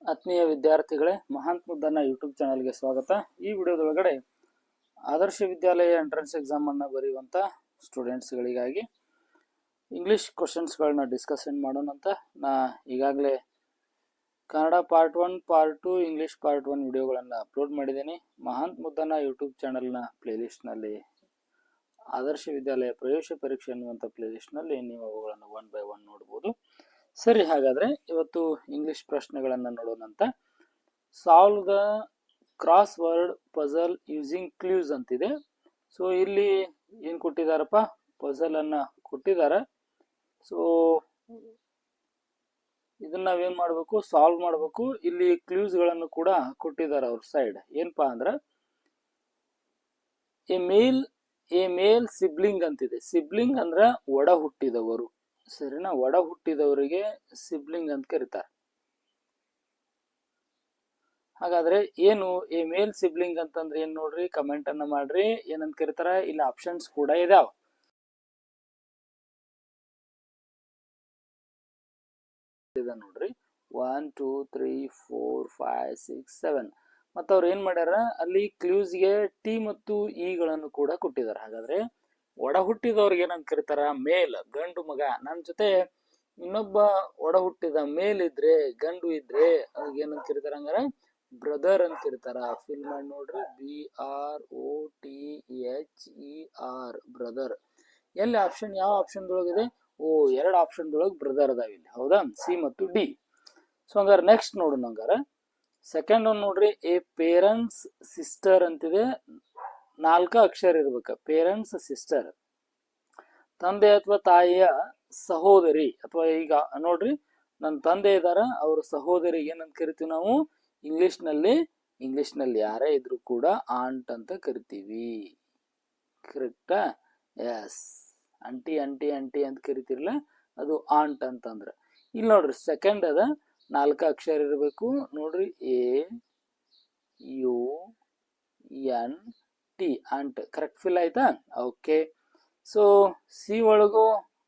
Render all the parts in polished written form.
ಆತ್ಮೀಯ ವಿದ್ಯಾರ್ಥಿಗಳೇ, ಮಹಾಂತ್ ಮುದ್ದನ್ನ ಯೂಟ್ಯೂಬ್ ಚಾನಲ್ಗೆ ಸ್ವಾಗತ. ಈ ವಿಡಿಯೋದೊಳಗಡೆ ಆದರ್ಶ ವಿದ್ಯಾಲಯ ಎಂಟ್ರೆನ್ಸ್ ಎಕ್ಸಾಮ್ ಅನ್ನು ಬರೆಯುವಂಥ ಸ್ಟೂಡೆಂಟ್ಸ್ಗಳಿಗಾಗಿ ಇಂಗ್ಲೀಷ್ ಕ್ವಶನ್ಸ್ಗಳನ್ನ ಡಿಸ್ಕಷನ್ ಮಾಡೋಣ ಅಂತ ನಾ ಈಗಾಗಲೇ Kannada part 1 part 2 English part 1 ವಿಡಿಯೋಗಳನ್ನು ಅಪ್ಲೋಡ್ ಮಾಡಿದ್ದೀನಿ. ಮಹಾಂತ್ ಮುದ್ದನ್ನ ಯೂಟ್ಯೂಬ್ ಚಾನಲ್ನ ಪ್ಲೇಲಿಸ್ಟ್ನಲ್ಲಿ ಆದರ್ಶ ವಿದ್ಯಾಲಯ ಪ್ರವೇಶ ಪರೀಕ್ಷೆ ಅನ್ನುವಂಥ ಪ್ಲೇಲಿಸ್ಟ್ನಲ್ಲಿ ನೀವು ಅವುಗಳನ್ನು 1 by 1 ನೋಡ್ಬೋದು. ಸರಿ, ಹಾಗಾದರೆ ಇವತ್ತು ಇಂಗ್ಲಿಷ್ ಪ್ರಶ್ನೆಗಳನ್ನು ನೋಡೋಣಂತ. Solve the crossword puzzle using clues ಅಂತಿದೆ. ಸೊ ಇಲ್ಲಿ ಏನು ಕೊಟ್ಟಿದ್ದಾರಪ್ಪ, ಪಜಲ್ ಅನ್ನ ಕೊಟ್ಟಿದ್ದಾರೆ. ಸೊ ಇದನ್ನ ನಾವೇನ್ ಮಾಡಬೇಕು, ಸಾಲ್ವ್ ಮಾಡಬೇಕು. ಇಲ್ಲಿ ಕ್ಲೂಸ್ಗಳನ್ನು ಕೂಡ ಕೊಟ್ಟಿದ್ದಾರೆ ಅವ್ರ ಸೈಡ್. ಏನಪ್ಪಾ ಅಂದ್ರೆ ಎ ಮೇಲ್ ಸಿಬ್ಲಿಂಗ್ ಅಂತಿದೆ. ಸಿಬ್ಲಿಂಗ್ ಅಂದ್ರೆ ಒಡ ಹುಟ್ಟಿದವರು, ಸರಿನಾ? ಒಡ ಹುಟ್ಟಿದವರಿಗೆ ಸಿಬ್ಲಿಂಗ್ ಅಂತ ಕರೀತಾರೆ. ಹಾಗಾದ್ರೆ ಏನು ಎ ಮೇಲ್ ಸಿಬ್ಲಿಂಗ್ ಅಂತಂದ್ರೆ ಏನ್ ನೋಡ್ರಿ, ಕಮೆಂಟ್ ಅನ್ನ ಮಾಡ್ರಿ. ಏನಂತ ಕರೀತಾರ? ಇಲ್ಲಿ ಆಪ್ಷನ್ಸ್ ಕೂಡ ಇದಾವ. ನೋಡ್ರಿ 1 2 3 4 5 6 7. ಮತ್ತು ಅವ್ರು ಏನ್ ಮಾಡ್ಯಾರ, ಅಲ್ಲಿ ಕ್ಲೂಸ್ಗೆ ಟಿ ಮತ್ತು ಇಗಳನ್ನು ಕೂಡ ಕೊಟ್ಟಿದ್ದಾರೆ. ಹಾಗಾದ್ರೆ ಒಡ ಹುಟ್ಟಿದವ್ರಿಗೆ ಏನಂತ ಕರೀತಾರ? ಮೇಲ್, ಗಂಡು ಮಗ. ನನ್ನ ಜೊತೆ ಇನ್ನೊಬ್ಬ ಒಡ ಹುಟ್ಟಿದ ಮೇಲ್ ಇದ್ರೆ, ಗಂಡು ಇದ್ರೆ ಅವ್ರಿಗೆ ಏನಂತ ಕರೀತಾರ? ಹಂಗಾರ ಬ್ರದರ್ ಅಂತ ಕರೀತಾರ. ಫಿಲ್ ಮಾಡಿ ನೋಡ್ರಿ, BROTHER, ಬ್ರದರ್. ಎಲ್ಲಿ ಆಪ್ಷನ್, ಯಾವ ಆಪ್ಷನ್ ದೊಳಗಿದೆ? ಓ, 2 ಆಪ್ಷನ್ ದೊಳಗೆ ಬ್ರದರ್ ಅದಾವ ಇಲ್ಲಿ, ಹೌದಾ? ಸಿ ಮತ್ತು ಡಿ. ಸೊ ಹಂಗಾರೆ ನೆಕ್ಸ್ಟ್ ನೋಡೋಣ. ಹಂಗಾರ ಸೆಕೆಂಡ್ ಒಂದು ನೋಡ್ರಿ, ಎ ಪೇರೆಂಟ್ಸ್ ಸಿಸ್ಟರ್ ಅಂತಿದೆ. 4 ಅಕ್ಷರ ಇರ್ಬೇಕು. ಪೇರೆಂಟ್ಸ್ ಸಿಸ್ಟರ್, ತಂದೆ ಅಥವಾ ತಾಯಿಯ ಸಹೋದರಿ. ಅಥವಾ ಈಗ ನೋಡ್ರಿ, ನನ್ನ ತಂದೆ ಇದಾರ, ಅವ್ರ ಸಹೋದರಿಗೆ ಏನಂತ ಕರಿತೀವಿ ನಾವು ಇಂಗ್ಲಿಷ್ನಲ್ಲಿ ಯಾರೇ ಇದ್ರು ಕೂಡ ಆಂಟ್ ಅಂತ ಕರಿತೀವಿ. ಕರೆಕ್ಟಾ? ಎಸ್. ಅಂಟಿ ಅಂಟಿ ಅಂಟಿ ಅಂತ ಕರಿತಿರ್ಲ, ಅದು ಆಂಟ್ ಅಂತಂದ್ರೆ. ಇಲ್ಲಿ ನೋಡ್ರಿ ಸೆಕೆಂಡ್ ಅದ, 4 ಅಕ್ಷರ ಇರಬೇಕು. ನೋಡ್ರಿ, AUNT, ಆಂಟ್. ಕರೆಕ್ಟ್ ಫಿಲ್ ಆಯ್ತಾ? ಓಕೆ. ಸೊ ಸಿ ಒಳಗೂ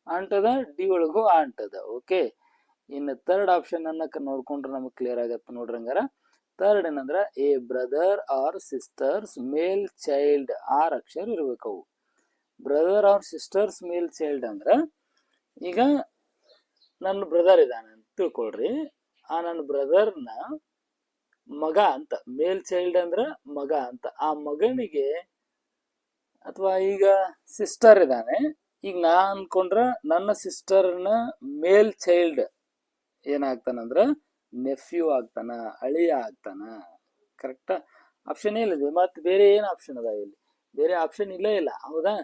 ಆಂಟ್ ಅದ, ಡಿ ಒಳಗೂ ಆಂಟ್ ಅದ. ಓಕೆ. ಇನ್ನು ಥರ್ಡ್ ಆಪ್ಷನ್ ಅನ್ನ ನೋಡ್ಕೊಂಡ್ರೆ ನಮಗೆ ಕ್ಲಿಯರ್ ಆಗತ್ತೆ ನೋಡ್ರಿ. ಹಂಗಾರ ಥರ್ಡ್ ಏನಂದ್ರ a brother or sisters male child. 6 ಅಕ್ಷರ ಇರ್ಬೇಕು ಅವು. Brother or sisters male child ಅಂದ್ರ, ಈಗ ನನ್ನ ಬ್ರದರ್ ಇದ್ದಾನೆ ಅಂತ ತಿಳ್ಕೊಳ್ರಿ. ಆ ನನ್ನ ಬ್ರದರ್ನ ಮಗ ಅಂತ, ಮೇಲ್ ಚೈಲ್ಡ್ ಅಂದ್ರ ಮಗ ಅಂತ. ಆ ಮಗನಿಗೆ, ಅಥವಾ ಈಗ ಸಿಸ್ಟರ್ ಇದ್ದಾನೆ, ಈಗ ನಾ ಅನ್ಕೊಂಡ್ರ ನನ್ನ ಸಿಸ್ಟರ್ನ ಮೇಲ್ ಚೈಲ್ಡ್ ಏನಾಗ್ತಾನಂದ್ರ ನೆಫ್ಯೂ ಆಗ್ತಾನ, ಅಳಿಯ ಆಗ್ತಾನ. ಕರೆಕ್ಟಾ? ಆಪ್ಷನ್ ಏನಿದೆ, ಮತ್ತೆ ಬೇರೆ ಏನು ಆಪ್ಷನ್ ಅದಾವ? ಇಲ್ಲಿ ಬೇರೆ ಆಪ್ಷನ್ ಇಲ್ಲೇ ಇಲ್ಲ, ಹೌದಾ?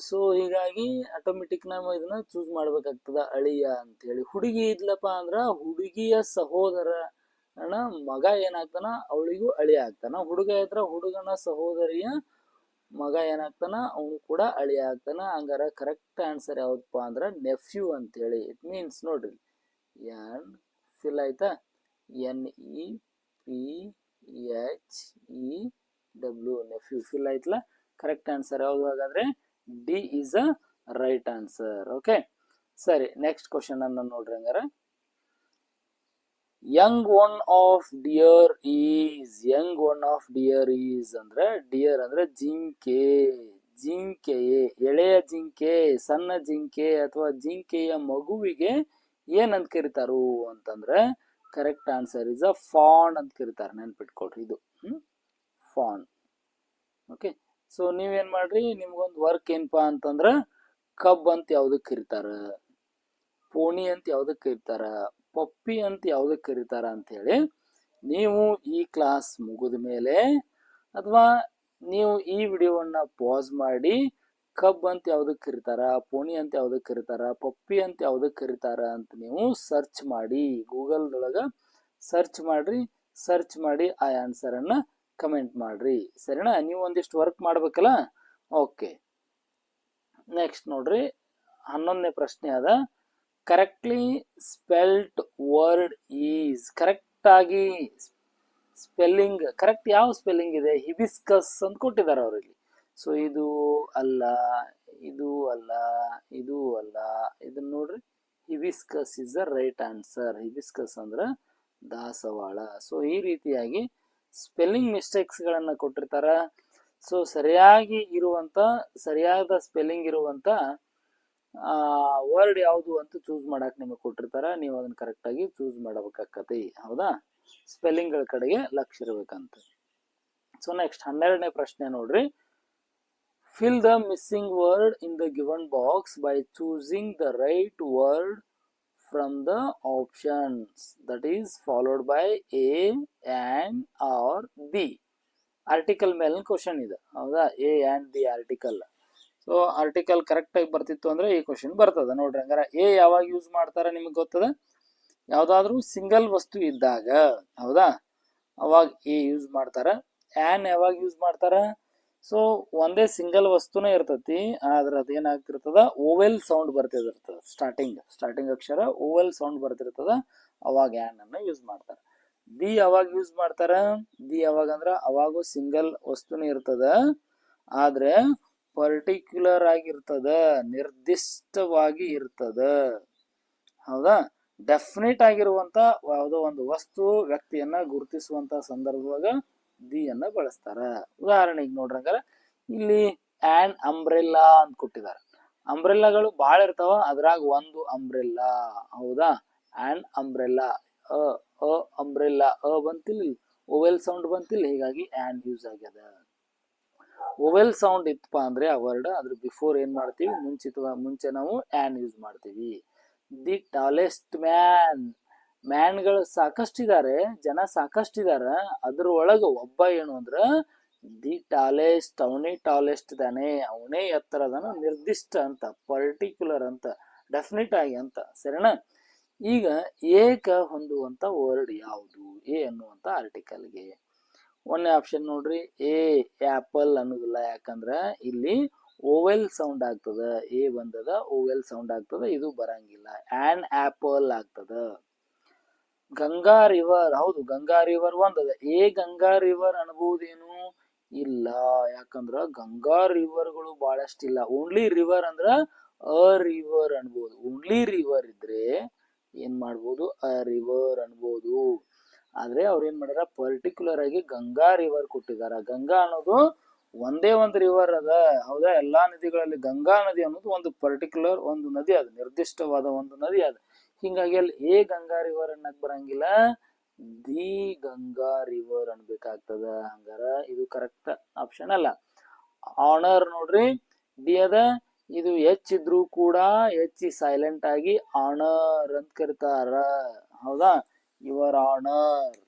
ಸೊ ಹೀಗಾಗಿ ಆಟೋಮೆಟಿಕ್ ನಾವು ಇದನ್ನ ಚೂಸ್ ಮಾಡ್ಬೇಕಾಗ್ತದ, ಅಳಿಯ ಅಂತ ಹೇಳಿ. ಹುಡುಗಿ ಇದ್ಲಪ್ಪ ಅಂದ್ರ ಹುಡುಗಿಯ ಸಹೋದರನ ಮಗ ಏನಾಗ್ತಾನ, ಅವಳಿಗೂ ಅಳಿಯ ಆಗ್ತಾನ. ಹುಡುಗ ಇದ್ರ ಹುಡುಗನ ಸಹೋದರಿಯ ಮಗ ಏನಾಗ್ತಾನ, ಅವನು ಕೂಡ ಅಳಿಯ ಆಗ್ತಾನ. ಹಂಗಾರ ಕರೆಕ್ಟ್ ಆನ್ಸರ್ ಯಾವ್ದಪ್ಪ ಅಂದ್ರ ನೆಫ್ಯೂ ಅಂತ ಹೇಳಿ. ಇಟ್ ಮೀನ್ಸ್ ನೋಡ್ರಿ, ಎನ್ ಫಿಲ್ ಆಯ್ತಾ? NEPHEW, ನೆಫ್ಯೂ ಫಿಲ್ ಆಯ್ತಲ್ಲ. ಕರೆಕ್ಟ್ ಆನ್ಸರ್ ಯಾವುದು? ಹಾಗಾದ್ರೆ D is a right answer. Okay, ಸರಿ. ನೆಕ್ಸ್ಟ್ ಕ್ವಶನ್ ಅನ್ನ ನೋಡ್ರಿ. ಹಂಗಾರ Young one of dear is. Young one of dear is ಅಂದ್ರೆ, ಡಿಯರ್ ಅಂದ್ರೆ ಜಿಂಕೆ. ಜಿಂಕೆಯೇ, ಎಳೆಯ ಜಿಂಕೆ, ಸಣ್ಣ ಜಿಂಕೆ ಅಥವಾ ಜಿಂಕೆಯ ಮಗುವಿಗೆ ಏನಂತ ಕರೀತಾರು ಅಂತಂದ್ರೆ, correct answer is a phone ಅಂತ ಕರೀತಾರೆ. ನೆನ್ಪಿಟ್ಕೊಳ್ರಿ, ಇದು ಫಾನ್. ಓಕೆ. ಸೊ ನೀವೇನ್ ಮಾಡ್ರಿ, ನಿಮ್ಗೊಂದು ವರ್ಕ್ ಏನಪ್ಪಾ ಅಂತಂದ್ರ, ಕಬ್ ಅಂತ ಯಾವ್ದಕ್ ಕರೀತಾರ, ಪೋಣಿ ಅಂತ ಯಾವ್ದಕ್ ಕರೀತಾರ, ಪಪ್ಪಿ ಅಂತ ಯಾವ್ದಕ್ ಕರೀತಾರ ಅಂತ ಹೇಳಿ ನೀವು ಈ ಕ್ಲಾಸ್ ಮುಗಿದ ಮೇಲೆ, ಅಥವಾ ನೀವು ಈ ವಿಡಿಯೋವನ್ನ ಪಾಸ್ ಮಾಡಿ, ಕಬ್ ಅಂತ ಯಾವ್ದಕ್ ಕರೀತಾರ, ಪೋಣಿ ಅಂತ ಯಾವ್ದಕ್ ಕರೀತಾರ, ಪಪ್ಪಿ ಅಂತ ಯಾವ್ದಕ್ ಕರೀತಾರ ಅಂತ ನೀವು ಸರ್ಚ್ ಮಾಡಿ, ಗೂಗಲ್ದೊಳಗ ಸರ್ಚ್ ಮಾಡ್ರಿ. ಸರ್ಚ್ ಮಾಡಿ ಆ ಆನ್ಸರ್ ಅನ್ನ ಕಮೆಂಟ್ ಮಾಡ್ರಿ, ಸರಿನಾ? ನೀವು ಒಂದಿಷ್ಟು ವರ್ಕ್ ಮಾಡ್ಬೇಕಲ್ಲ. ಓಕೆ, ನೆಕ್ಸ್ಟ್ ನೋಡ್ರಿ, 11ನೇ ಪ್ರಶ್ನೆ ಅದ. Correctly spelt word is. Correct ಆಗಿ ಸ್ಪೆಲ್ಲಿಂಗ್, ಕರೆಕ್ಟ್ ಯಾವ ಸ್ಪೆಲ್ಲಿಂಗ್ ಇದೆ? ಹಿಬಿಸ್ಕಸ್ ಅಂತ ಕೊಟ್ಟಿದ್ದಾರೆ ಅವರಲ್ಲಿ. ಸೊ ಇದು ಅಲ್ಲ, ಇದು ಅಲ್ಲ, ಇದು ಅಲ್ಲ, ಇದನ್ನ ನೋಡ್ರಿ. Hibiscus is the right answer. Hibiscus ಅಂದ್ರ ದಾಸವಾಳ. ಸೊ ಈ ರೀತಿಯಾಗಿ ಸ್ಪೆಲ್ಲಿಂಗ್ ಮಿಸ್ಟೇಕ್ಸ್ಗಳನ್ನು ಕೊಟ್ಟಿರ್ತಾರ. ಸೊ ಸರಿಯಾದ ಸ್ಪೆಲ್ಲಿಂಗ್ ಇರುವಂತ ವರ್ಡ್ ಯಾವುದು ಅಂತ ಚೂಸ್ ಮಾಡಕ್ ನಿಮಗೆ ಕೊಟ್ಟಿರ್ತಾರ. ನೀವು ಅದನ್ನ ಕರೆಕ್ಟ್ ಆಗಿ ಚೂಸ್ ಮಾಡಬೇಕಾಗತ್ತೆ. ಹೌದಾ, ಸ್ಪೆಲ್ಲಿಂಗ್ ಗಳ ಕಡೆಗೆ ಲಕ್ಷ್ಯ ಇರಬೇಕಂತ. ಸೊ ನೆಕ್ಸ್ಟ್ 12ನೇ ಪ್ರಶ್ನೆ ನೋಡ್ರಿ. Fill the missing word in the given box by choosing the right word from the options, that is followed by A, and, or the. Article ಮೇಲೆ ಕ್ವಶನ್ ಇದೆ. ಹೌದಾ, A and the article. So article correct ಆಗಿ ಬರ್ತಿತ್ತು ಅಂದ್ರೆ ಈ question ಬರ್ತದ. ನೋಡ್ರಿ ಹಂಗಾರ ಎ ಯಾವಾಗ ಯೂಸ್ ಮಾಡ್ತಾರ ನಿಮಗೆ ಗೊತ್ತದ? ಯಾವ್ದಾದ್ರು ಸಿಂಗಲ್ ವಸ್ತು ಇದ್ದಾಗ, ಹೌದಾ, ಅವಾಗ ಎ ಯೂಸ್ ಮಾಡ್ತಾರ. ಆ್ಯನ್ ಯಾವಾಗ ಯೂಸ್ ಮಾಡ್ತಾರ? ಸೊ ಒಂದೇ ಸಿಂಗಲ್ ವಸ್ತುನೇ ಇರ್ತತಿ, ಆದ್ರೆ ಅದೇನಾಗ್ತಿರ್ತದ, ಓವೆಲ್ ಸೌಂಡ್ ಬರ್ತಿರ್ತದ. ಸ್ಟಾರ್ಟಿಂಗ್ ಅಕ್ಷರ ಓವೆಲ್ ಸೌಂಡ್ ಬರ್ತಿರ್ತದ, ಅವಾಗ ಆ್ಯನ್ ಅನ್ನ ಯೂಸ್ ಮಾಡ್ತಾರ. ದಿ ಯಾವಾಗ ಯೂಸ್ ಮಾಡ್ತಾರ? ದಿ ಯಾವಾಗ ಅಂದ್ರ ಅವಾಗೂ ಸಿಂಗಲ್ ವಸ್ತುನೇ ಇರ್ತದ, ಆದ್ರೆ ಪರ್ಟಿಕ್ಯುಲರ್ ಆಗಿರ್ತದ, ನಿರ್ದಿಷ್ಟವಾಗಿ ಇರ್ತದ. ಹೌದಾ, ಡೆಫಿನೆಟ್ ಆಗಿರುವಂತ ಯಾವುದೋ ಒಂದು ವಸ್ತು ವ್ಯಕ್ತಿಯನ್ನ ಗುರುತಿಸುವಂತ ಸಂದರ್ಭದಾಗ ದಿ ಅನ್ನ ಬಳಸ್ತಾರ. ಉದಾಹರಣೆಗೆ ನೋಡ್ರಂಗಾರ ಇಲ್ಲಿ ಆನ್ ಅಂಬ್ರೆಲ್ಲಾ ಅಂತ ಕೊಟ್ಟಿದ್ದಾರೆ. ಅಂಬ್ರೆಲ್ಲಾಗಳು ಬಾಳ ಇರ್ತಾವ, ಅದ್ರಾಗ ಒಂದು ಅಂಬ್ರೆಲ್ಲಾ. ಹೌದಾ, ಆನ್ ಅಂಬ್ರೆಲ್ಲಾ, ಅಂಬ್ರೆಲ್ಲಾ ಬಂತಿಲ್ಲ, ಓವೆಲ್ ಸೌಂಡ್ ಬಂತಿಲ್ಲ, ಹೀಗಾಗಿ ಆನ್ ಯೂಸ್ ಆಗ್ಯದ. ಓವೆಲ್ ಸೌಂಡ್ ಇತ್ತಪ್ಪ ಅಂದ್ರೆ ಆ ವರ್ಡ್, ಅದ್ರ ಬಿಫೋರ್ ಏನ್ ಮಾಡ್ತೀವಿ, ಮುಂಚೆ ನಾವು ಆನ್ ಯೂಸ್ ಮಾಡ್ತೀವಿ. ದಿ ಟಾಲೆಸ್ಟ್ ಮ್ಯಾನ್ಗಳು ಸಾಕಷ್ಟಿದ್ದಾರೆ, ಜನ ಸಾಕಷ್ಟಿದಾರ, ಅದ್ರ ಒಳಗ ಒಬ್ಬ ಏನು ಅಂದ್ರ ದಿ ಟಾಲೆಸ್ಟ್, ಅವನೇ ಟಾಲೆಸ್ಟ್ ಇದಾನೆ, ಅವನೇ ಎತ್ತರದನ, ನಿರ್ದಿಷ್ಟ ಅಂತ, ಪರ್ಟಿಕ್ಯುಲರ್ ಅಂತ, ಡೆಫಿನೆಟ್ ಆಗಿ ಅಂತ. ಸರಿನಾ? ಈಗ ಏಕ ಹೊಂದುವಂತ ವರ್ಡ್ ಯಾವುದು ಎ ಅನ್ನುವಂತ ಆರ್ಟಿಕಲ್ಗೆ? ಒಂದೇ ಆಪ್ಷನ್ ನೋಡ್ರಿ, ಎ ಆಪಲ್ ಅನ್ನೋದಿಲ್ಲ. ಯಾಕಂದ್ರ ಇಲ್ಲಿ ಓವೆಲ್ ಸೌಂಡ್ ಆಗ್ತದ, ಎ ಬಂದದ, ಓವೆಲ್ ಸೌಂಡ್ ಆಗ್ತದ, ಇದು ಬರಂಗಿಲ್ಲ. ಆನ್ ಆಪಲ್ ಆಗ್ತದ. ಗಂಗಾ ರಿವರ್, ಹೌದು ಗಂಗಾ ರಿವರ್ ಒಂದದ. ಎ ಗಂಗಾ ರಿವರ್ ಅನ್ಬಹುದೇನು? ಇಲ್ಲ, ಯಾಕಂದ್ರ ಗಂಗಾ ರಿವರ್ಗಳು ಬಹಳಷ್ಟಿಲ್ಲ. ಓನ್ಲಿ ರಿವರ್ ಅಂದ್ರ ಅ ರಿವರ್ ಅನ್ಬೋದು. ಓನ್ಲಿ ರಿವರ್ ಇದ್ರೆ ಏನ್ ಮಾಡ್ಬೋದು, ಅ ರಿವರ್ ಅನ್ಬೋದು. ಆದ್ರೆ ಅವ್ರ ಏನ್ ಮಾಡ್ಯಾರ, ಪರ್ಟಿಕ್ಯುಲರ್ ಆಗಿ ಗಂಗಾ ರಿವರ್ ಕೊಟ್ಟಿದಾರ. ಗಂಗಾ ಅನ್ನೋದು ಒಂದೇ ಒಂದು ರಿವರ್ ಅದ. ಹೌದಾ, ಎಲ್ಲಾ ನದಿಗಳಲ್ಲಿ ಗಂಗಾ ನದಿ ಅನ್ನೋದು ಒಂದು ಪರ್ಟಿಕ್ಯುಲರ್ ಒಂದು ನದಿ ಅದ, ನಿರ್ದಿಷ್ಟವಾದ ಒಂದು ನದಿ ಅದ. ಹಿಂಗಾಗಿ ಅಲ್ಲಿ ಎ ಗಂಗಾ ರಿವರ್ ಅನ್ನಕ್ ಬರಂಗಿಲ್ಲ, ದಿ ಗಂಗಾ ರಿವರ್ ಅನ್ಬೇಕಾಗ್ತದ. ಹಂಗಾರ ಇದು ಕರೆಕ್ಟ್ ಆಪ್ಷನ್ ಅಲ್ಲ. ಆನರ್ ನೋಡ್ರಿ, ಡಿ ಅದ. ಇದು ಎಚ್ ಇದ್ರು ಕೂಡ ಎಚ್ ಸೈಲೆಂಟ್ ಆಗಿ ಆನರ್ ಅಂತ ಕರಿತಾರ. ಹೌದಾ, ಯುವರ್ ಆನರ್.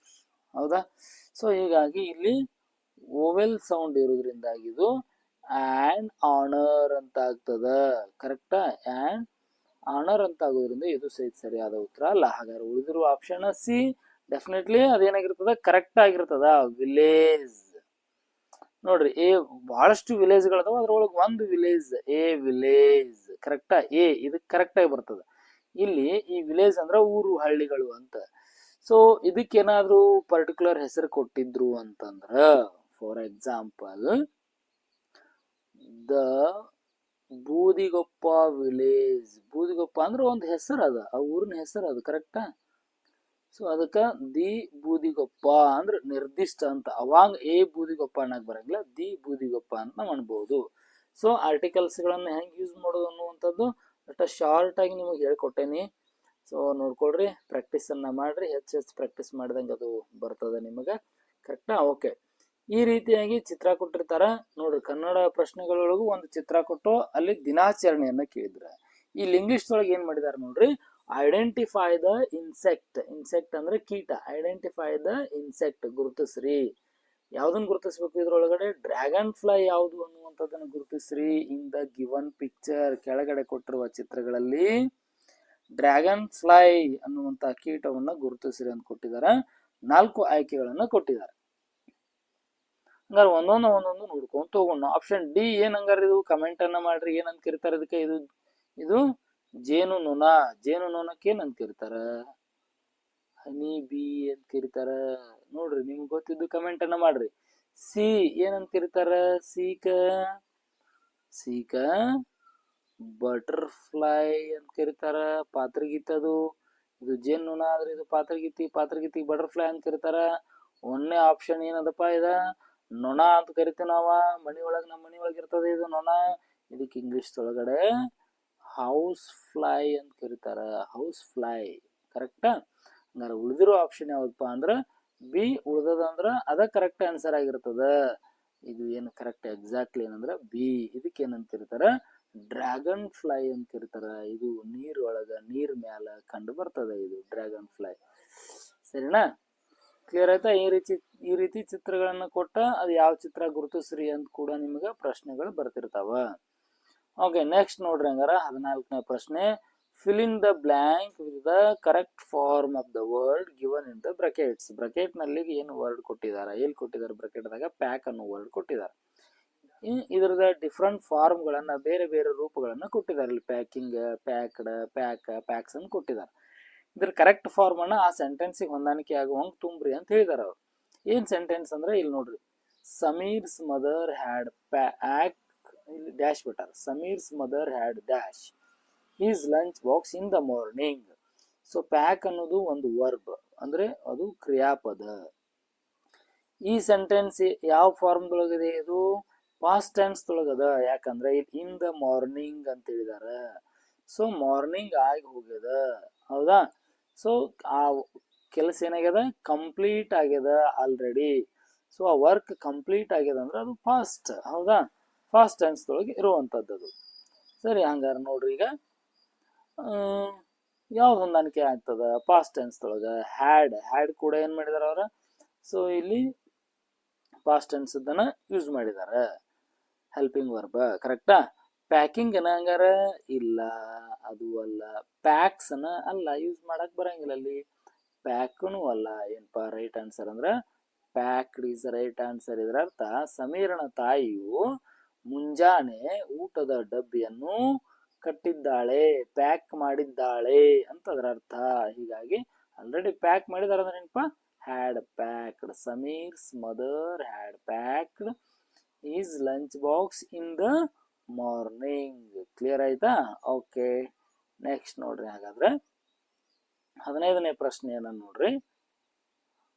ಹೌದಾ, ಸೊ ಹೀಗಾಗಿ ಇಲ್ಲಿ ಓವೆಲ್ ಸೌಂಡ್ ಇರೋದ್ರಿಂದಾಗಿ ಇದು ಆ್ಯಂಡ್ ಆನರ್ ಅಂತ ಆಗ್ತದ. ಕರೆಕ್ಟಾ? ಆ್ಯಂಡ್ ಆನರ್ ಅಂತ ಆಗೋದ್ರಿಂದ ಇದು ಸರಿಯಾದ ಉತ್ತರ ಅಲ್ಲ. ಹಾಗಾದ್ರೆ ಉಳಿದಿರುವ ಆಪ್ಷನ್ ಸಿ ಡೆಫಿನೆಟ್ಲಿ ಅದೇನಾಗಿರ್ತದ, ಕರೆಕ್ಟ್ ಆಗಿರ್ತದ. ವಿಲೇಜ್ ನೋಡ್ರಿ, ಎ ಬಹಳಷ್ಟು ವಿಲೇಜ್ ಗಳದಾವ, ಅದ್ರೊಳಗೆ ಒಂದು ವಿಲೇಜ್, ಎ ವಿಲೇಜ್. ಕರೆಕ್ಟಾ? ಎ ಇದಕ್ಕೆ ಕರೆಕ್ಟ್ ಆಗಿ ಬರ್ತದ. ಇಲ್ಲಿ ಈ ವಿಲೇಜ್ ಅಂದ್ರ ಊರು, ಹಳ್ಳಿಗಳು ಅಂತ. ಸೊ ಇದಕ್ಕೇನಾದ್ರೂ ಪರ್ಟಿಕ್ಯುಲರ್ ಹೆಸರು ಕೊಟ್ಟಿದ್ರು ಅಂತಂದ್ರ, ಫಾರ್ ಎಕ್ಸಾಂಪಲ್ ದ ಬೂದಿಗೊಪ್ಪ ವಿಲೇಜ್. ಬೂದಿಗೊಪ್ಪ ಅಂದ್ರೆ ಒಂದು ಹೆಸರು ಅದ, ಆ ಊರಿನ ಹೆಸರು ಅದು. ಕರೆಕ್ಟಾ? ಸೊ ಅದಕ್ಕ ದಿ ಬೂದಿಗೊಪ್ಪ ಅಂದ್ರೆ ನಿರ್ದಿಷ್ಟ ಅಂತ. ಅವಾಗ ಎ ಬೂದಿಗೊಪ್ಪ ಅನ್ನಕ್ ಬರಂಗಿಲ್ಲ, ದಿ ಬೂದಿಗೊಪ್ಪ ಅಂತ ನಾವು ಅನ್ಬಹುದು. ಸೊ ಆರ್ಟಿಕಲ್ಸ್ ಗಳನ್ನ ಹೆಂಗ್ ಯೂಸ್ ಮಾಡೋದು ಅನ್ನುವಂಥದ್ದು ಅಷ್ಟ ಶಾರ್ಟ್ ಆಗಿ ನಿಮಗೆ ಹೇಳ್ಕೊಟ್ಟೇನಿ. ಸೊ ನೋಡ್ಕೊಳ್ರಿ, ಪ್ರಾಕ್ಟೀಸ್ ಅನ್ನ ಮಾಡ್ರಿ, ಹೆಚ್ಚು ಪ್ರಾಕ್ಟೀಸ್ ಮಾಡಿದಂಗೆ ಅದು ಬರ್ತದ ನಿಮಗ. ಕರೆಕ್ಟಾ? ಓಕೆ. ಈ ರೀತಿಯಾಗಿ ಚಿತ್ರ ಕೊಟ್ಟಿರ್ತಾರ ನೋಡ್ರಿ. ಕನ್ನಡ ಪ್ರಶ್ನೆಗಳೊಳಗೂ ಒಂದು ಚಿತ್ರ ಕೊಟ್ಟು ಅಲ್ಲಿ ದಿನಾಚರಣೆಯನ್ನ ಕೇಳಿದ್ರ. ಇಲ್ಲಿ ಇಂಗ್ಲಿಷ್ ಒಳಗೆ ಏನ್ ಮಾಡಿದಾರ ನೋಡ್ರಿ, ಐಡೆಂಟಿಫೈ ದ ಇನ್ಸೆಕ್ಟ್. ಇನ್ಸೆಕ್ಟ್ ಅಂದ್ರೆ ಕೀಟ. ಐಡೆಂಟಿಫೈ ದ ಇನ್ಸೆಕ್ಟ್, ಗುರುತಿಸ್ರಿ. ಯಾವ್ದನ್ನ ಗುರುತಿಸ್ಬೇಕು ಇದ್ರೊಳಗಡೆ? ಡ್ರ್ಯಾಗನ್ ಫ್ಲೈ ಯಾವುದು ಅನ್ನುವಂಥದ್ದನ್ನ ಗುರುತಿಸ್ರಿ. ಇನ್ ದ ಗಿವನ್ ಪಿಕ್ಚರ್, ಕೆಳಗಡೆ ಕೊಟ್ಟಿರುವ ಚಿತ್ರಗಳಲ್ಲಿ ಡ್ರ್ಯಾಗನ್ ಫ್ಲೈ ಅನ್ನುವಂತ ಕೀಟವನ್ನ ಗುರುತಿಸ್ರಿ ಅಂತ ಕೊಟ್ಟಿದಾರ. 4 ಆಯ್ಕೆಗಳನ್ನ ಕೊಟ್ಟಿದ್ದಾರೆ. ಹಂಗಾರ ಒಂದೊಂದು ನೋಡ್ಕೊಂತ ಹೋಗೋಣ. ಆಪ್ಷನ್ ಡಿ ಏನ್ ಹಂಗಾರ ಇದು? ಕಮೆಂಟ್ ಅನ್ನ ಮಾಡ್ರಿ, ಏನಂತ ಕರಿತಾರ ಇದಕ್ಕೆ? ಇದು ಜೇನು ನೊಣ. ಜೇನು ನೊಣಕ್ಕೆ ಏನಂತ ಕರಿತಾರ? ಹನಿ ಬಿ ಅಂತ ಕರಿತಾರ. ನೋಡ್ರಿ, ನಿಮ್ಗೆ ಗೊತ್ತಿದ್ದು ಕಮೆಂಟ್ ಅನ್ನ ಮಾಡ್ರಿ. ಸಿ ಏನಂತ ಕರಿತಾರ? ಸೀಕ ಬಟರ್ಫ್ಲೈ ಅಂತ ಕರಿತಾರ. ಪಾತ್ರಗೀತದು ಇದು ಜೇನುನೊಣ ಆದ್ರೆ ಇದು ಪಾತ್ರಗಿತ್ತಿ, ಪಾತ್ರಗಿತ್ತಿ ಬಟರ್ಫ್ಲೈ ಅಂತ ಕರೀತಾರ. ಒಂದನೇ ಆಪ್ಷನ್ ಏನದಪ್ಪ ಇದ ನೊಣ ಅಂತ ಕರಿತೀವಿ ನಾವ. ನಮ್ಮ ಮನಿ ಒಳಗೆ ಇರ್ತದೆ ಇದು ನೊಣ. ಇದಕ್ಕೆ ಇಂಗ್ಲಿಷ್ ಒಳಗಡೆ ಹೌಸ್ ಫ್ಲೈ ಅಂತ ಕರೀತಾರ. ಹೌಸ್ ಫ್ಲೈ ಕರೆಕ್ಟಾ? ಹಂಗಾರೆ ಉಳಿದಿರೋ ಆಪ್ಷನ್ ಯಾವ್ದಪ್ಪ ಅಂದ್ರ ಬಿ ಉಳ್ದದಂದ್ರ ಅದ ಕರೆಕ್ಟ್ ಆನ್ಸರ್ ಆಗಿರ್ತದ. ಇದು ಏನು ಕರೆಕ್ಟ್ ಎಕ್ಸಾಕ್ಟ್ಲಿ ಏನಂದ್ರ ಬಿ. ಇದಕ್ಕೆ ಏನಂತ ಕರೀತಾರ? ಡ್ರ್ಯಾಗನ್ ಫ್ಲೈ ಅಂತ ಕರೀತಾರ. ಇದು ನೀರ್ ಮ್ಯಾಲ ಕಂಡು ಬರ್ತದೆ ಇದು ಡ್ರ್ಯಾಗನ್ ಫ್ಲೈ. ಸರಿನಾ? ಕ್ಲಿಯರ್ ಆಯ್ತಾ? ಈ ರೀತಿ ಚಿತ್ರಗಳನ್ನ ಕೊಟ್ಟ ಅದು ಯಾವ ಚಿತ್ರ ಗುರುತಿಸ್ರಿ ಅಂತ ಕೂಡ ನಿಮ್ಗೆ ಪ್ರಶ್ನೆಗಳು ಬರ್ತಿರ್ತಾವ. ಓಕೆ, ನೆಕ್ಸ್ಟ್ ನೋಡ್ರಿ ಹಂಗಾರ 14ನೇ ಪ್ರಶ್ನೆ. fill in the blank with the correct form of the word given in the brackets. Bracket ನಲ್ಲಿ ಏನು ವರ್ಡ್ ಕೊಟ್ಟಿದಾರ, ಎಲ್ಲಿ ಕೊಟ್ಟಿದ್ದಾರೆ ಬ್ರಾಕೆಟ್ ದಾಗ ಪ್ಯಾಕ್ ಅನ್ನೋ ವರ್ಡ್ ಕೊಟ್ಟಿದ್ದಾರೆ. ಇದರದ ಡಿಫ್ರೆಂಟ್ ಫಾರ್ಮ್ ಗಳನ್ನ, ಬೇರೆ ಬೇರೆ ರೂಪಗಳನ್ನ ಕೊಟ್ಟಿದ್ದಾರೆ. ಇಲ್ಲಿ ಪ್ಯಾಕಿಂಗ್, ಪ್ಯಾಕ್ಡ್, ಪ್ಯಾಕ್ಸ್ ಅಂತ ಕೊಟ್ಟಿದ್ದಾರೆ. ಇದ್ರ ಕರೆಕ್ಟ್ ಫಾರ್ಮ್ ಅನ್ನ ಆ ಸೆಂಟೆನ್ಸ್ ಹೊಂದಾಣಿಕೆ ಆಗುವಂಗ್ ತುಂಬ್ರಿ ಅಂತ ಹೇಳಿದಾರ ಅವ್ರು. ಏನ್ ಸೆಂಟೆನ್ಸ್ ಅಂದ್ರೆ ಇಲ್ಲಿ ನೋಡ್ರಿ, ಸಮೀರ್ಸ್ ಮದರ್ ಹ್ಯಾಡ್ ಪ್ಯಾಕ್, ಇಲ್ಲಿ ಡ್ಯಾಶ್ ಬಿಟ್ಟಾರ. Sameer's mother had dash his lunch box in the morning. So pack ಅನ್ನೋದು ಒಂದು ವರ್ಬ್, ಅಂದ್ರೆ ಅದು ಕ್ರಿಯಾಪದ. ಈ ಸೆಂಟೆನ್ಸ್ ಯಾವ ಫಾರ್ಮ್ ದೊಳಗಿದೆ? ಇದು ಪಾಸ್ಟ್ ಟೆನ್ಸ್ ದೊಳಗದ. ಯಾಕಂದ್ರೆ ಇದು ಇನ್ ದ ಮಾರ್ನಿಂಗ್ ಅಂತ ಹೇಳಿದಾರ. ಸೊ ಮಾರ್ನಿಂಗ್ ಆಗಿ ಹೋಗ್ಯದ, ಹೌದಾ? ಸೊ ಆ ಕೆಲಸ ಏನಾಗ್ಯದ? ಕಂಪ್ಲೀಟ್ ಆಗ್ಯದ ಆಲ್ರೆಡಿ. ಸೊ ಆ ವರ್ಕ್ ಕಂಪ್ಲೀಟ್ ಆಗ್ಯದ ಅಂದ್ರೆ ಅದು ಫಾಸ್ಟ್, ಹೌದಾ? ಫಾಸ್ಟ್ ಟೆನ್ಸ್ ದೊಳಗೆ ಇರುವಂತದ್ದು. ಸರಿ, ಹಂಗಾರ ನೋಡ್ರಿ ಈಗ ಯಾವ್ದು ಹೊಂದಾಣಿಕೆ ಆಗ್ತದ ಪಾಸ್ಟ್ ಟೆನ್ಸ್ ದೊಳಗ? ಹ್ಯಾಡ್ ಕೂಡ ಏನ್ ಮಾಡಿದಾರ ಅವ್ರ? ಸೊ ಇಲ್ಲಿ ಪಾಸ್ಟ್ ಟೆನ್ಸ್ ಅದನ್ನ ಯೂಸ್ ಮಾಡಿದಾರ, ಹೆಲ್ಪಿಂಗ್ ವರ್ಬ್. ಕರೆಕ್ಟಾ? ಪ್ಯಾಕಿಂಗ್ ಹಂಗಾರ ಇಲ್ಲ, ಅದು ಅಲ್ಲ. ಪ್ಯಾಕ್ಸ್ ಅನ್ನ ಅಲ್ಲ, ಯೂಸ್ ಮಾಡಕ್ ಬರಂಗಿಲ್ಲ ಅಲ್ಲಿ. ಪ್ಯಾಕ್ನು ಅಲ್ಲ. ಏನಪ್ಪಾ ರೈಟ್ ಆನ್ಸರ್ ಅಂದ್ರ ಪ್ಯಾಕ್ಡ್ ಈಸ್ ರೈಟ್ ಆನ್ಸರ್. ಇದರ ಅರ್ಥ ಸಮೀರನ ತಾಯಿಯು ಮುಂಜಾನೆ ಊಟದ ಡಬ್ಬಿಯನ್ನು ಕಟ್ಟಿದ್ದಾಳೆ, ಪ್ಯಾಕ್ ಮಾಡಿದ್ದಾಳೆ ಅಂತ ಅದರ ಅರ್ಥ. ಹೀಗಾಗಿ ಆಲ್ರೆಡಿ ಪ್ಯಾಕ್ ಮಾಡಿದಾರೆ ಅಂದ್ರೆ ಏನಪ್ಪಾ? Had packed. Sameer's mother had packed his lunch box in the morning. Clear ಆಯ್ತಾ? ಓಕೆ, ನೆಕ್ಸ್ಟ್ ನೋಡ್ರಿ. ಹಾಗಾದ್ರೆ 15ನೇ ಪ್ರಶ್ನೆಯನ್ನ ನೋಡ್ರಿ.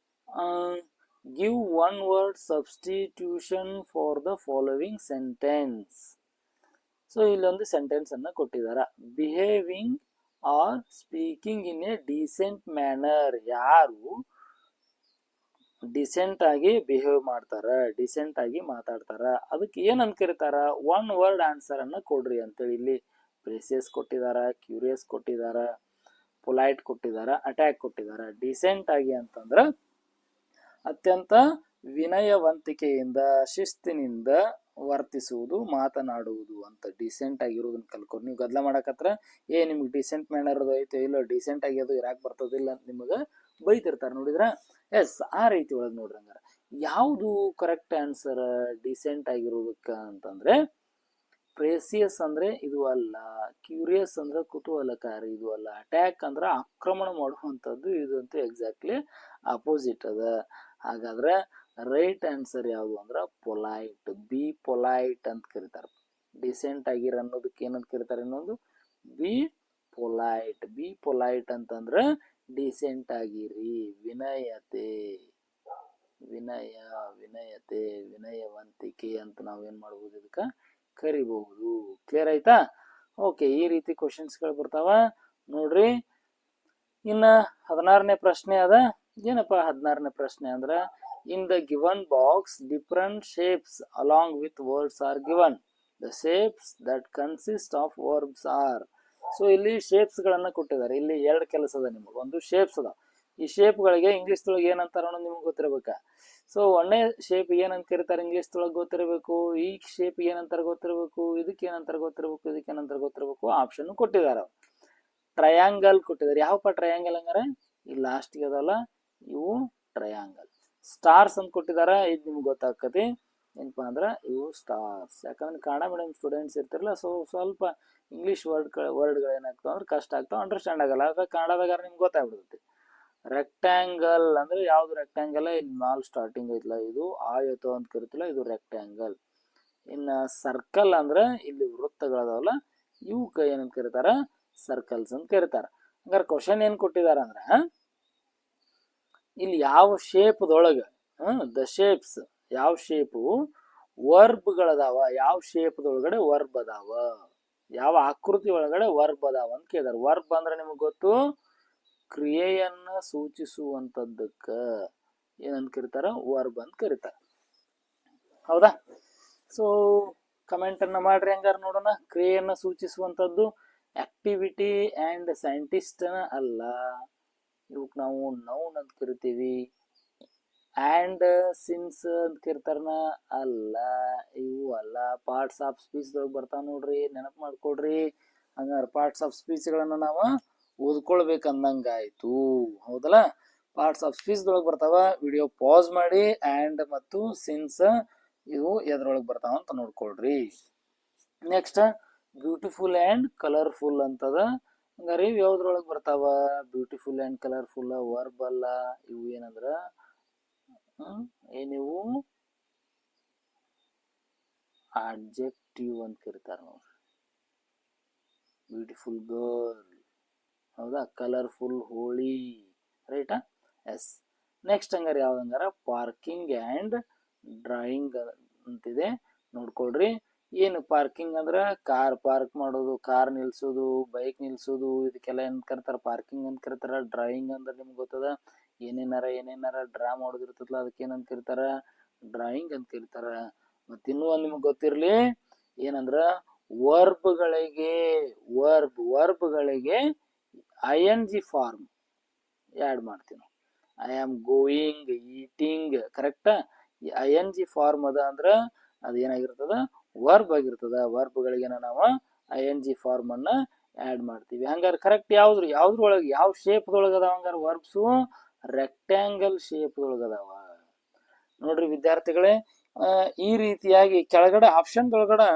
Give one word substitution for the following sentence. So ಇಲ್ಲೊಂದು ಸೆಂಟೆನ್ಸ್ ಅನ್ನ ಕೊಟ್ಟಿದಾರ. Behaving or speaking in a decent manner. ಯಾರು ಡಿಸೆಂಟ್ ಆಗಿ ಬಿಹೇವ್ ಮಾಡ್ತಾರ, ಡಿಸೆಂಟ್ ಆಗಿ ಮಾತಾಡ್ತಾರ, ಅದಕ್ಕೆ ಏನ್ ಅನ್ಕರಿತಾರ? ಒನ್ ವರ್ಡ್ ಆನ್ಸರ್ ಅನ್ನ ಕೊಡ್ರಿ ಅಂತೇಳಿ ಇಲ್ಲಿ ಪ್ರೇಸಿಯಸ್ ಕೊಟ್ಟಿದಾರ, ಕ್ಯೂರಿಯಸ್ ಕೊಟ್ಟಿದಾರ, ಪೊಲೈಟ್ ಕೊಟ್ಟಿದಾರ, ಅಟ್ಯಾಕ್ ಕೊಟ್ಟಿದಾರ. ಡಿಸೆಂಟ್ ಆಗಿ ಅಂತಂದ್ರ ಅತ್ಯಂತ ವಿನಯವಂತಿಕೆಯಿಂದ, ಶಿಸ್ತಿನಿಂದ ವರ್ತಿಸುವುದು, ಮಾತನಾಡುವುದು ಅಂತ. ಡಿಸೆಂಟ್ ಆಗಿರೋದನ್ನ ಕಲ್ಕೊಂಡು ನೀವು ಗದ್ದಲ ಮಾಡಕತ್ರ ನಿಮ್ಗೆ ಡಿಸೆಂಟ್ ಮ್ಯಾನರ್ ಐತೆ ಇಲ್ಲ, ಡಿಸೆಂಟ್ ಆಗಿ ಅದು ಇರಾಕ್ ಬರ್ತದಿಲ್ಲ ಅಂತ ನಿಮಗ ಬೈತಿರ್ತಾರ. ನೋಡಿದ್ರ? ಎಸ್, ಆ ರೀತಿ ಒಳಗೆ ನೋಡ್ರಿ. ಹಂಗಾರ ಯಾವುದು ಕರೆಕ್ಟ್ ಆನ್ಸರ್ ಡಿಸೆಂಟ್ ಆಗಿರೋದಕ್ಕ ಅಂತಂದ್ರೆ ಪ್ರೇಸಿಯಸ್ ಅಂದ್ರೆ ಇದು ಅಲ್ಲ, ಕ್ಯೂರಿಯಸ್ ಅಂದ್ರೆ ಕುತೂಹಲಕಾರಿ ಇದು ಅಲ್ಲ, ಅಟ್ಯಾಕ್ ಅಂದ್ರೆ ಆಕ್ರಮಣ ಮಾಡುವಂಥದ್ದು ಇದು ಅಂತೂ ಎಕ್ಸಾಕ್ಟ್ಲಿ ಅಪೋಸಿಟ್ ಅದ. ಹಾಗಾದ್ರೆ ರೈಟ್ ಆನ್ಸರ್ ಯಾವುದು ಅಂದ್ರ ಪೊಲೈಟ್. ಬಿ ಪೊಲೈಟ್ ಅಂತ ಕರೀತಾರ. ಡಿಸೆಂಟ್ ಆಗಿರ ಅನ್ನೋದಕ್ಕೆ ಏನಂತ ಕರೀತಾರೆ? ಇನ್ನೊಂದು ಬಿ ಪೊಲೈಟ್. ಬಿ ಪೊಲೈಟ್ ಅಂತಂದ್ರ ಡಿಸೆಂಟ್ ಆಗಿರಿ, ವಿನಯತೆ, ವಿನಯತೆ, ವಿನಯವಂತಿಕೆ ಅಂತ ನಾವೇನ್ ಮಾಡ್ಬೋದು? ಇದಕ್ಕ ಕರಿಬಹುದು. ಕ್ಲಿಯರ್ ಆಯ್ತಾ? ಓಕೆ, ಈ ರೀತಿ ಕ್ವಶನ್ಸ್ ಗಳು ಬರ್ತಾವ ನೋಡ್ರಿ. ಇನ್ನ 16ನೇ ಪ್ರಶ್ನೆ ಅದ. ಏನಪ್ಪಾ 16ನೇ ಪ್ರಶ್ನೆ ಅಂದ್ರ in the given box different shapes along with words are given. The shapes that consist of verbs are. So ಇಲ್ಲಿ ಶೇಪ್ಸ್ ಗಳನ್ನ ಕೊಟ್ಟಿದ್ದಾರೆ. ಇಲ್ಲಿ 2 ಕೆಲಸ ಅದ ನಿಮಗೆ. ಒಂದು ಶೇಪ್ಸ್ ಅದ. ಈ ಶೇಪ್ ಗಳಿಗೆ ಇಂಗ್ಲಿಷ್ ದೊಳಗೆ ಏನಂತಾರ ಅನ್ನೋದು ನಿಮ್ಗೆ ಗೊತ್ತಿರಬೇಕ. ಸೊ ಒಂದೇ ಶೇಪ್ ಏನಂತ ಕರೀತಾರೆ ಇಂಗ್ಲಿಷ್ ದೊಳಗೆ ಗೊತ್ತಿರಬೇಕು. ಈ ಶೇಪ್ ಏನಂತಾರ ಗೊತ್ತಿರಬೇಕು. ಇದಕ್ಕೆ ಏನಂತಾರ ಗೊತ್ತಿರಬೇಕು. ಇದಕ್ಕೆ ಏನಂತಾರ ಗೊತ್ತಿರಬೇಕು. ಆಪ್ಷನ್ ಕೊಟ್ಟಿದಾರ. ಟ್ರಯಾಂಗಲ್ ಕೊಟ್ಟಿದ್ದಾರೆ. ಯಾವಪ್ಪ ಟ್ರಯಾಂಗಲ್ ಹಂಗಾರೆ? ಈ ಲಾಸ್ಟ್ಗೆ ಅದಲ್ಲ, ಇವು ಟ್ರಯಾಂಗಲ್. ಸ್ಟಾರ್ಸ್ ಅಂತ ಕೊಟ್ಟಿದಾರ. ಇದು ನಿಮ್ಗೆ ಗೊತ್ತಾಗ್ತದೆ ಏನಪ್ಪಾ ಅಂದ್ರ ಇವು ಸ್ಟಾರ್ಸ್. ಯಾಕಂದ್ರೆ ಕನ್ನಡ ಮೀಡಿಯಂ ಸ್ಟೂಡೆಂಟ್ಸ್ ಇರ್ತಿರಲ್ಲ, ಸೊ ಸ್ವಲ್ಪ ಇಂಗ್ಲಿಷ್ ವರ್ಡ್ಗಳು ಏನಾಗ್ತಾವ ಅಂದ್ರೆ ಕಷ್ಟ ಆಗ್ತಾವ, ಅಂಡರ್ಸ್ಟ್ಯಾಂಡ್ ಆಗಲ್ಲ. ಅದ ಕನ್ನಡದಾಗ ನಿಮ್ಗೆ ಗೊತ್ತಾಗ್ಬಿಡುತ್ತೆ. ರೆಕ್ಟ್ಯಾಂಗಲ್ ಅಂದ್ರೆ ಯಾವ್ದು ರೆಕ್ಟ್ಯಾಂಗಲ್? ಇಲ್ಲಿ ಮಾಲ್ ಸ್ಟಾರ್ಟಿಂಗ್ ಐತಲ್ಲ, ಇದು ಆಯತ ಅಂತ ಕರಿತಿಲ್ಲ, ಇದು ರೆಕ್ಟ್ಯಾಂಗಲ್. ಇನ್ನ ಸರ್ಕಲ್ ಅಂದ್ರೆ ಇಲ್ಲಿ ವೃತ್ತಗಳದಾವಲ್ಲ, ಇವಕ್ಕ ಏನಂತ ಕರೀತಾರ? ಸರ್ಕಲ್ಸ್ ಅಂತ ಕರೀತಾರ. ಹಂಗಾರೆ ಕ್ವಶನ್ ಏನ್ ಕೊಟ್ಟಿದಾರ ಅಂದ್ರ ಇಲ್ಲಿ ಯಾವ ಶೇಪ್ದೊಳಗ ದ ಶೇಪ್ಸ್ ಯಾವ ಶೇಪು ವರ್ಬ್ಗಳದಾವ, ಯಾವ ಶೇಪ್ದೊಳಗಡೆ ವರ್ಬ್ ಅದಾವ, ಯಾವ ಆಕೃತಿ ಒಳಗಡೆ ವರ್ಬ್ ಅದಾವ ಅಂತ ಕೇಳಿದಾರ. ವರ್ಬ್ ಅಂದ್ರೆ ನಿಮಗ್ ಗೊತ್ತು ಕ್ರಿಯೆಯನ್ನ ಸೂಚಿಸುವಂತದ್ದಕ್ಕ ಏನಂತ ಕರೀತಾರ, ವರ್ಬ್ ಅಂತ ಕರೀತಾರ. ಹೌದಾ? ಸೊ ಕಮೆಂಟ್ ಅನ್ನ ಮಾಡ್ರಿ ಹಂಗಾರ ನೋಡೋಣ. ಕ್ರಿಯೆಯನ್ನ ಸೂಚಿಸುವಂತದ್ದು ಆಕ್ಟಿವಿಟಿ ಅಂಡ್ ಸೈಂಟಿಸ್ಟ್ ಅಲ್ಲ, ಇವಕ್ ನಾವು ನೌನ್ ಅಂತ ಕರಿತೀವಿ. ಅಂಡ್ ಸಿನ್ಸ್ ಅಂತ ಕರಿತಾರನ ಅಲ್ಲ, ಇವು ಅಲ್ಲ. ಪಾರ್ಟ್ಸ್ ಆಫ್ ಸ್ಪೀಚ್ ದೊಳಗೆ ಬರ್ತಾವ ನೋಡ್ರಿ, ನೆನಪು ಮಾಡ್ಕೊಡ್ರಿ. ಹಂಗಾರೆ ಪಾರ್ಟ್ಸ್ ಆಫ್ ಸ್ಪೀಚ್ ಗಳನ್ನ ನಾವು ಓದ್ಕೊಳ್ಬೇಕಂದಂಗಾಯ್ತು. ಹೌದಲ್ಲ? ಪಾರ್ಟ್ಸ್ ಆಫ್ ಸ್ಪೀಚ್ ದೊಳಗೆ ಬರ್ತಾವ. ವಿಡಿಯೋ ಪಾಸ್ ಮಾಡಿ ಅಂಡ್ ಮತ್ತು ಸಿನ್ಸ್ ಇವು ಎದ್ರೊಳಗೆ ಬರ್ತಾವ ಅಂತ ನೋಡ್ಕೊಳ್ರಿ. ನೆಕ್ಸ್ಟ್ ಬ್ಯೂಟಿಫುಲ್ ಅಂಡ್ ಕಲರ್ಫುಲ್ ಅಂತದ. ಹಂಗಾರೆ ಇವು ಯಾವ್ದ್ರೊಳಗೆ ಬರ್ತಾವ? ಬ್ಯೂಟಿಫುಲ್ ಅಂಡ್ ಕಲರ್ಫುಲ್ ವರ್ಬ್ ಅಲ್ಲ, ಇವು ಏನಂದ್ರ ಏನಿವು ಅಡ್ಜೆಕ್ಟಿವ್ ಅಂತ ಕರೀತಾರ ನೋಡ್ರಿ. ಬ್ಯೂಟಿಫುಲ್ ಗರ್ಲ್, ಹೌದಾ? ಕಲರ್ಫುಲ್ ಹೋಳಿ, ರೈಟಾ? ಎಸ್. ನೆಕ್ಸ್ಟ್ ಹಂಗಾರೆ ಯಾವ್ದಂಗಾರ ಪಾರ್ಕಿಂಗ್ ಅಂಡ್ ಡ್ರಾಯಿಂಗ್ ಅಂತಿದೆ, ನೋಡ್ಕೊಳ್ರಿ. ಏನು ಪಾರ್ಕಿಂಗ್ ಅಂದ್ರ ಕಾರ್ ಪಾರ್ಕ್ ಮಾಡೋದು, ಕಾರ್ ನಿಲ್ಸೋದು, ಬೈಕ್ ನಿಲ್ಸೋದು, ಇದಕ್ಕೆಲ್ಲ ಏನ್ ಕರಿತಾರ? ಪಾರ್ಕಿಂಗ್ ಅಂತ ಕರಿತಾರ. ಡ್ರಾಯಿಂಗ್ ಅಂದ್ರೆ ನಿಮ್ಗೆ ಗೊತ್ತದ, ಏನೇನಾರ ಡ್ರಾ ಮಾಡೋದಿರ್ತದಲ್ಲ ಅದಕ್ಕೆ ಏನಂತ ಕರಿತಾರ? ಡ್ರಾಯಿಂಗ್ ಅಂತ ಕರಿತಾರ. ಮತ್ತ ಇನ್ನೂ ಒಂದ್ ನಿಮ್ಗೆ ಗೊತ್ತಿರ್ಲಿ, ಏನಂದ್ರ ವರ್ಬ್ಗಳಿಗೆ ING ಫಾರ್ಮ್ ಆ್ಯಡ್ ಮಾಡ್ತೀವಿ ನಾವು. ಐ ಆಮ್ ಗೋಯಿಂಗ್, ಈಟಿಂಗ್, ಕರೆಕ್ಟಾ? ING ಫಾರ್ಮ್ ಅದ ಅಂದ್ರ ಅದು ಏನಾಗಿರ್ತದ? ವರ್ಬ್ ಆಗಿರ್ತದ. ವರ್ಬ್ಗಳಿಗೆ ನಾವು ING ಫಾರ್ಮ್ ಅನ್ನ ಆ್ಯಡ್ ಮಾಡ್ತೀವಿ. ಹಂಗಾರೆ ಕರೆಕ್ಟ್ ಯಾವ್ದ್ರೊಳಗೆ ಯಾವ ಶೇಪ್ದೊಳಗೆ ಅದಾವ? ಹಂಗಾರೆ ವರ್ಬ್ಸು ರೆಕ್ಟ್ಯಾಂಗಲ್ ಶೇಪ್ದೊಳಗದಾವ ನೋಡ್ರಿ ವಿದ್ಯಾರ್ಥಿಗಳೇ. ಈ ರೀತಿಯಾಗಿ ಕೆಳಗಡೆ ಆಪ್ಷನ್ ಒಳಗಡೆ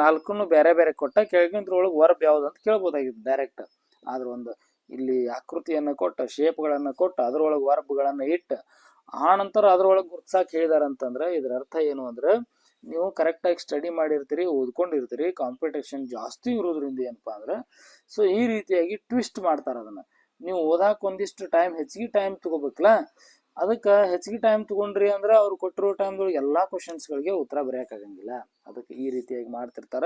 4 ಬೇರೆ ಬೇರೆ ಕೊಟ್ಟ, ಕೆಳಗಿನದ್ರೊಳಗೆ ವರ್ಬ್ ಯಾವ್ದು ಅಂತ ಕೇಳ್ಬೋದಾಗಿತ್ತು ಡೈರೆಕ್ಟ್. ಆದ್ರೆ ಒಂದು ಇಲ್ಲಿ ಆಕೃತಿಯನ್ನ ಕೊಟ್ಟ, ಶೇಪ್ಗಳನ್ನ ಕೊಟ್ಟ, ಅದ್ರೊಳಗೆ ವರ್ಬ್ಗಳನ್ನ ಇಟ್ಟು ಆ ನಂತರ ಅದ್ರೊಳಗೆ ಗುರ್ತಿಸಾಕ್ ಹೇಳಿದಾರಂತಂದ್ರೆ ಇದ್ರ ಅರ್ಥ ಏನು ಅಂದ್ರೆ ನೀವು ಕರೆಕ್ಟ್ ಆಗಿ ಸ್ಟಡಿ ಮಾಡಿರ್ತೀರಿ, ಓದ್ಕೊಂಡಿರ್ತೀರಿ. ಕಾಂಪಿಟೇಷನ್ ಜಾಸ್ತಿ ಇರೋದ್ರಿಂದ ಏನಪ್ಪಾ ಅಂದ್ರೆ ಸೊ ಈ ರೀತಿಯಾಗಿ ಟ್ವಿಸ್ಟ್ ಮಾಡ್ತಾರ. ಅದನ್ನ ನೀವು ಓದಾಕ್ ಒಂದಿಷ್ಟು ಹೆಚ್ಚಿಗೆ ಟೈಮ್ ತಗೋಬೇಕಲ್ಲ, ಅದಕ್ಕೆ ಹೆಚ್ಚಿಗೆ ಟೈಮ್ ತಗೊಂಡ್ರಿ ಅಂದ್ರೆ ಅವ್ರು ಕೊಟ್ಟಿರೋ ಟೈಮ್ದೊಳಗೆ ಎಲ್ಲಾ ಕ್ವಶನ್ಸ್ಗಳಿಗೆ ಉತ್ತರ ಬರೆಯಕ್ಕಾಗಂಗಿಲ್ಲ. ಅದಕ್ಕೆ ಈ ರೀತಿಯಾಗಿ ಮಾಡ್ತಿರ್ತಾರ.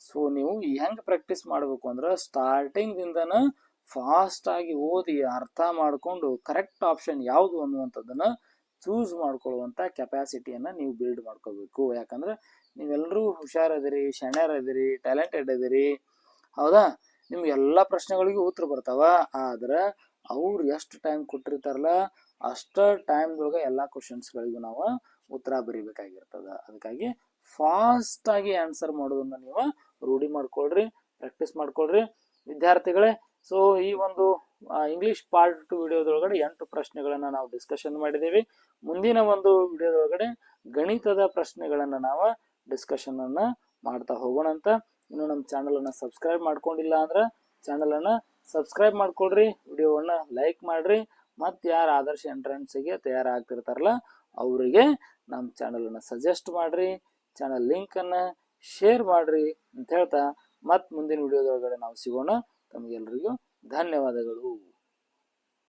ಸೊ ನೀವು ಹೆಂಗ್ ಪ್ರಾಕ್ಟೀಸ್ ಮಾಡ್ಬೇಕು ಅಂದ್ರೆ ಸ್ಟಾರ್ಟಿಂಗ್ ದಿಂದನ ಫಾಸ್ಟ್ ಆಗಿ ಓದಿ ಅರ್ಥ ಮಾಡ್ಕೊಂಡು ಕರೆಕ್ಟ್ ಆಪ್ಷನ್ ಯಾವುದು ಅನ್ನುವಂಥದ್ದನ್ನ ಚೂಸ್ ಮಾಡ್ಕೊಳ್ಳುವಂತ ಕೆಪಾಸಿಟಿಯನ್ನ ನೀವು ಬಿಲ್ಡ್ ಮಾಡ್ಕೋಬೇಕು. ಯಾಕಂದ್ರೆ ನೀವೆಲ್ಲರೂ ಹುಷಾರದಿರಿ, ಶಣ್ಯರದಿರಿ, ಟ್ಯಾಲೆಂಟೆಡ್ ಅದಿರಿ, ಹೌದಾ? ನಿಮ್ಗೆ ಎಲ್ಲಾ ಪ್ರಶ್ನೆಗಳಿಗೂ ಉತ್ತರ ಬರ್ತಾವ. ಆದ್ರೆ ಅವ್ರು ಎಷ್ಟು ಟೈಮ್ ಕೊಟ್ಟಿರ್ತಾರಲ್ಲ ಅಷ್ಟ ಟೈಮ್ದೊಳಗೆ ಎಲ್ಲಾ ಕ್ವಶನ್ಸ್ಗಳಿಗೂ ನಾವು ಉತ್ತರ ಬರೀಬೇಕಾಗಿರ್ತದ. ಅದಕ್ಕಾಗಿ ಫಾಸ್ಟ್ ಆಗಿ ಆನ್ಸರ್ ಮಾಡೋದನ್ನ ನೀವು ರೂಢಿ ಮಾಡ್ಕೊಳ್ರಿ, ಪ್ರಾಕ್ಟೀಸ್ ಮಾಡ್ಕೊಳ್ರಿ ವಿದ್ಯಾರ್ಥಿಗಳೇ. ಸೊ ಈ ಒಂದು ಇಂಗ್ಲಿಷ್ ಪಾರ್ಟ್ 2 ವಿಡಿಯೋದೊಳಗಡೆ 8 ಪ್ರಶ್ನೆಗಳನ್ನ ನಾವು ಡಿಸ್ಕಷನ್ ಮಾಡಿದ್ದೀವಿ. ಮುಂದಿನ ಒಂದು ವಿಡಿಯೋದೊಳಗಡೆ ಗಣಿತದ ಪ್ರಶ್ನೆಗಳನ್ನ ನಾವು ಡಿಸ್ಕಷನ್ ಅನ್ನ ಮಾಡ್ತಾ ಹೋಗೋಣ ಅಂತ. ಇನ್ನು ನಮ್ಮ ಚಾನಲ್ ಅನ್ನ ಸಬ್ಸ್ಕ್ರೈಬ್ ಮಾಡ್ಕೊಂಡಿಲ್ಲ ಅಂದ್ರೆ ಚಾನಲ್ ಅನ್ನ ಸಬ್ಸ್ಕ್ರೈಬ್ ಮಾಡ್ಕೊಳ್ರಿ, ವಿಡಿಯೋವನ್ನ ಲೈಕ್ ಮಾಡ್ರಿ. ಮತ್ತೆ ಯಾರು ಆದರ್ಶ ಎಂಟ್ರೆನ್ಸ್ಗೆ ತಯಾರಾಗ್ತಿರ್ತಾರಲ್ಲ ಅವರಿಗೆ ನಮ್ಮ ಚಾನಲ್ ಅನ್ನ ಸಜೆಸ್ಟ್ ಮಾಡ್ರಿ, ಚಾನಲ್ ಲಿಂಕ್ ಅನ್ನ ಶೇರ್ ಮಾಡ್ರಿ ಅಂತ ಹೇಳ್ತಾ ಮತ್ ಮುಂದಿನ ವಿಡಿಯೋದೊಳಗಡೆ ನಾವು ಸಿಗೋಣ. ತಮಗೆಲ್ಲರಿಗೂ ಧನ್ಯವಾದಗಳು.